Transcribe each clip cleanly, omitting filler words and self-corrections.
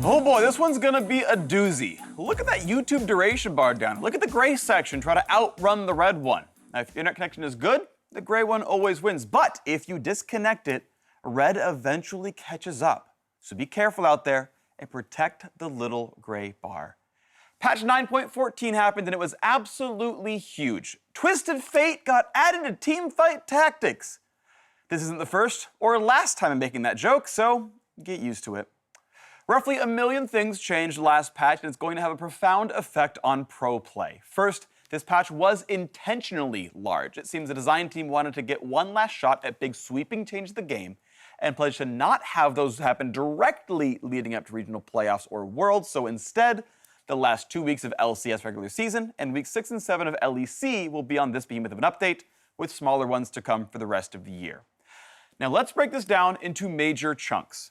Oh boy, this one's gonna be a doozy. Look at that YouTube duration bar down. Look at the gray section, try to outrun the red one. Now, if your internet connection is good, the gray one always wins. But if you disconnect it, red eventually catches up. So be careful out there and protect the little gray bar. Patch 9.14 happened and it was absolutely huge. Twisted Fate got added to teamfight tactics. This isn't the first or last time I'm making that joke, so get used to it. Roughly 1 million things changed last patch, and it's going to have a profound effect on pro play. First, this patch was intentionally large. It seems the design team wanted to get one last shot at big sweeping changes to the game and pledged to not have those happen directly leading up to regional playoffs or worlds, so instead, the last 2 weeks of LCS regular season and weeks 6 and 7 of LEC will be on this behemoth of an update, with smaller ones to come for the rest of the year. Now let's break this down into major chunks.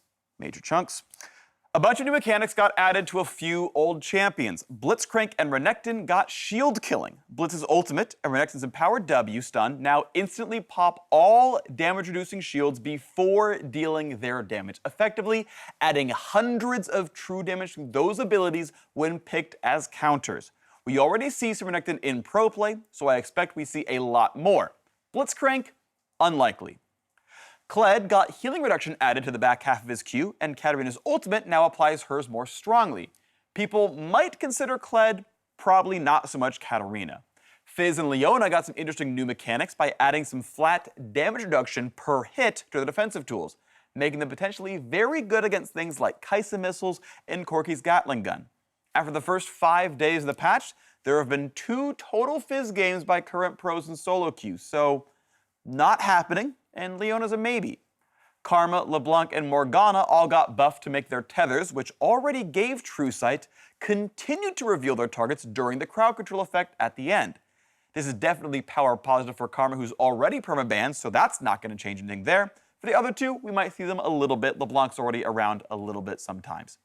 A bunch of new mechanics got added to a few old champions. Blitzcrank and Renekton got shield killing. Blitz's ultimate and Renekton's empowered W stun now instantly pop all damage-reducing shields before dealing their damage, effectively adding hundreds of true damage to those abilities when picked as counters. We already see some Renekton in pro play, so I expect we see a lot more. Blitzcrank, unlikely. Kled got healing reduction added to the back half of his Q, and Katarina's ultimate now applies hers more strongly. People might consider Kled, probably not so much Katarina. Fizz and Leona got some interesting new mechanics by adding some flat damage reduction per hit to the defensive tools, making them potentially very good against things like Kaisa missiles and Corki's Gatling gun. After the first 5 days of the patch, there have been 2 total Fizz games by current pros in solo queue, so not happening, and Leona's a maybe. Karma, LeBlanc, and Morgana all got buffed to make their tethers, which already gave True Sight, continue to reveal their targets during the crowd control effect at the end. This is definitely power positive for Karma, who's already perma-banned, so that's not going to change anything there. For the other 2, we might see them a little bit. LeBlanc's already around a little bit sometimes.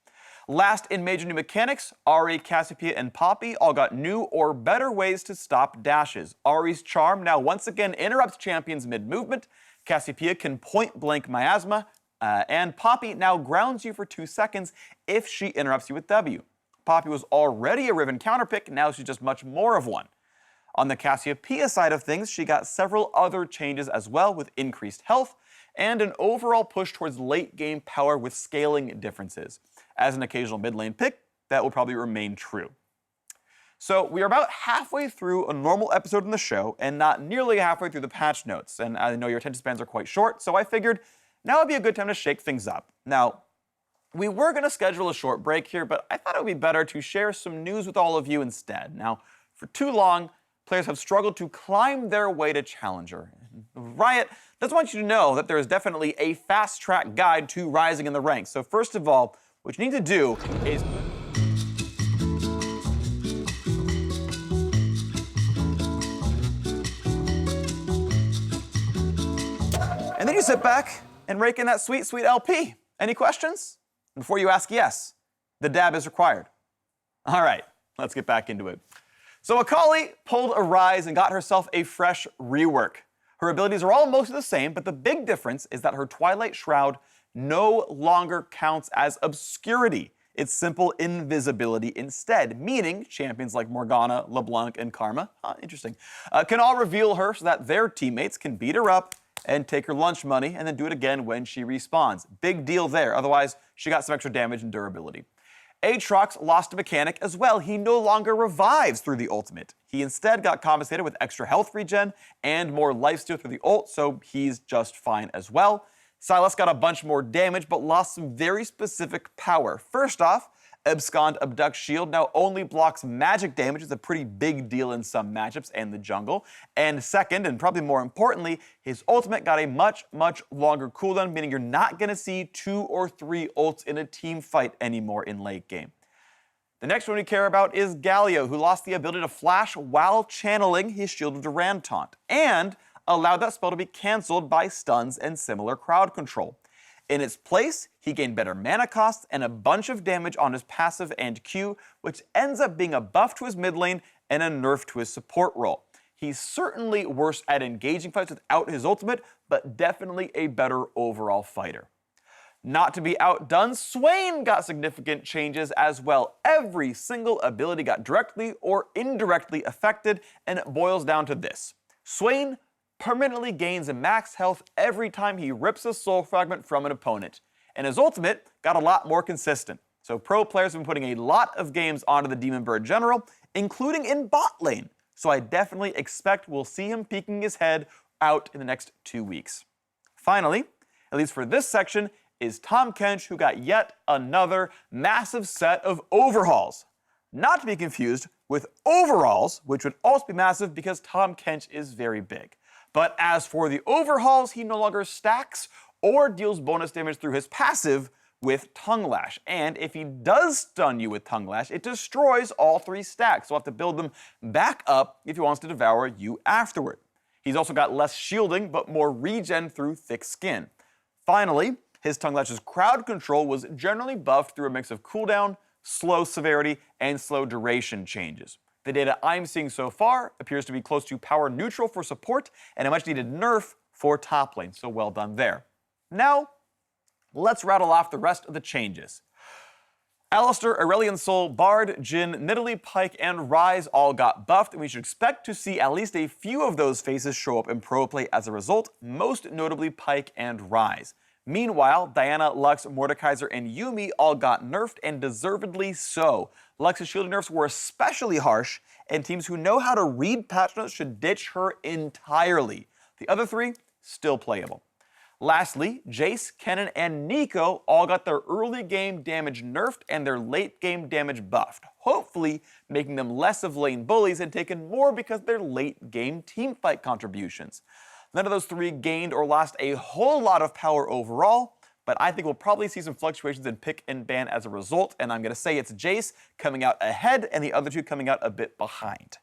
Last in major new mechanics, Ahri, Cassiopeia, and Poppy all got new or better ways to stop dashes. Ahri's charm now once again interrupts champions mid-movement, Cassiopeia can point-blank miasma, and Poppy now grounds you for 2 seconds if she interrupts you with W. Poppy was already a Riven counterpick, now she's just much more of one. On the Cassiopeia side of things, she got several other changes as well, with increased health and an overall push towards late-game power with scaling differences. As an occasional mid-lane pick, that will probably remain true. So we are about halfway through a normal episode in the show and not nearly halfway through the patch notes. And I know your attention spans are quite short, so I figured now would be a good time to shake things up. Now, we were going to schedule a short break here, but I thought it would be better to share some news with all of you instead. Now, for too long, players have struggled to climb their way to Challenger. Riot does want you to know that there is definitely a fast-track guide to rising in the ranks. So first of all, what you need to do is... And then you sit back and rake in that sweet, sweet LP. Any questions? Before you ask yes, the dab is required. All right, let's get back into it. So Akali pulled a rise and got herself a fresh rework. Her abilities are all mostly the same, but the big difference is that her Twilight Shroud no longer counts as obscurity. It's simple invisibility instead, meaning champions like Morgana, LeBlanc, and Karma, interesting, can all reveal her so that their teammates can beat her up and take her lunch money and then do it again when she respawns. Big deal there, otherwise she got some extra damage and durability. Aatrox lost a mechanic as well. He no longer revives through the ultimate. He instead got compensated with extra health regen and more lifesteal through the ult, so he's just fine as well. Sylas got a bunch more damage, but lost some very specific power. First off, Abscond Abduct Shield now only blocks magic damage. It's a pretty big deal in some matchups and the jungle. And second, and probably more importantly, his ultimate got a much, much longer cooldown, meaning you're not going to see 2 or 3 ults in a team fight anymore in late game. The next one we care about is Gallio, who lost the ability to flash while channeling his Shield of Duran taunt, and allowed that spell to be cancelled by stuns and similar crowd control. In its place, he gained better mana costs and a bunch of damage on his passive and Q, which ends up being a buff to his mid lane and a nerf to his support role. He's certainly worse at engaging fights without his ultimate, but definitely a better overall fighter. Not to be outdone, Swain got significant changes as well. Every single ability got directly or indirectly affected, and it boils down to this. Swain permanently gains a max health every time he rips a soul fragment from an opponent, and his ultimate got a lot more consistent. So pro players have been putting a lot of games onto the Demon Bird General, including in bot lane, so I definitely expect we'll see him peeking his head out in the next 2 weeks. Finally, at least for this section, is Tahm Kench, who got yet another massive set of overhauls. Not to be confused with overalls, which would also be massive because Tahm Kench is very big. But as for the overhauls, he no longer stacks or deals bonus damage through his passive with Tongue Lash. And if he does stun you with Tongue Lash, it destroys all 3 stacks, so he'll have to build them back up if he wants to devour you afterward. He's also got less shielding, but more regen through thick skin. Finally, his Tongue Lash's crowd control was generally buffed through a mix of cooldown, slow severity, and slow duration changes. The data I'm seeing so far appears to be close to power neutral for support and a much needed nerf for top lane, so well done there. Now, let's rattle off the rest of the changes. Alistar, Aurelion Sol, Bard, Jhin, Nidalee, Pyke, and Ryze all got buffed, and we should expect to see at least a few of those faces show up in pro play as a result, most notably Pyke and Ryze. Meanwhile, Diana, Lux, Mordekaiser, and Yuumi all got nerfed, and deservedly so. Lux's shielding nerfs were especially harsh, and teams who know how to read patch notes should ditch her entirely. The other 3, still playable. Lastly, Jace, Kennen, and Neeko all got their early game damage nerfed and their late game damage buffed, hopefully making them less of lane bullies and taken more because of their late game teamfight contributions. None of those 3 gained or lost a whole lot of power overall, but I think we'll probably see some fluctuations in pick and ban as a result, and I'm going to say it's Jace coming out ahead and the other 2 coming out a bit behind.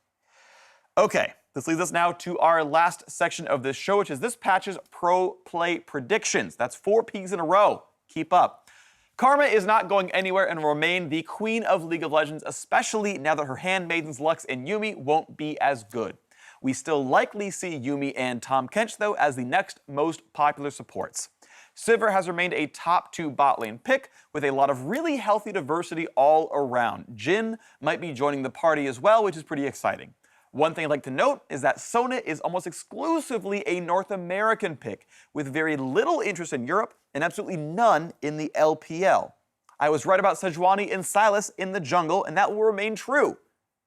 Okay, this leads us now to our last section of this show, which is this patch's pro play predictions. That's 4 peaks in a row. Keep up. Karma is not going anywhere and will remain the queen of League of Legends, especially now that her handmaidens Lux and Yuumi won't be as good. We still likely see Yuumi and Tahm Kench, though, as the next most popular supports. Sivir has remained a top 2 bot lane pick, with a lot of really healthy diversity all around. Jhin might be joining the party as well, which is pretty exciting. One thing I'd like to note is that Sona is almost exclusively a North American pick, with very little interest in Europe and absolutely none in the LPL. I was right about Sejuani and Sylas in the jungle, and that will remain true.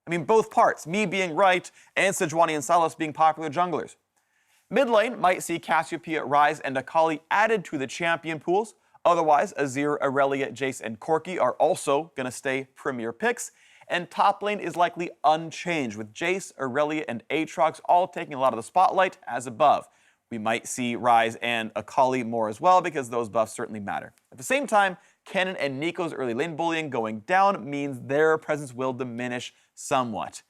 I mean, both parts, me being right and Sejuani and Sylas being popular junglers. Mid lane might see Cassiopeia, Ryze, and Akali added to the champion pools. Otherwise, Azir, Aurelia, Jace, and Corki are also going to stay premier picks. And top lane is likely unchanged, with Jace, Aurelia, and Aatrox all taking a lot of the spotlight as above. We might see Ryze and Akali more as well, because those buffs certainly matter. At the same time, Kennen and Neeko's early lane bullying going down means their presence will diminish somewhat.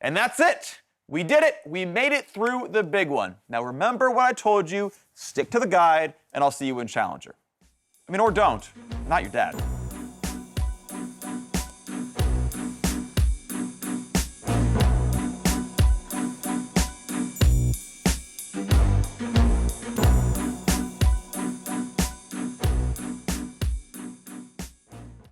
And that's it! We did it! We made it through the big one. Now remember what I told you, stick to the guide, and I'll see you in Challenger. I mean, or don't. I'm not your dad.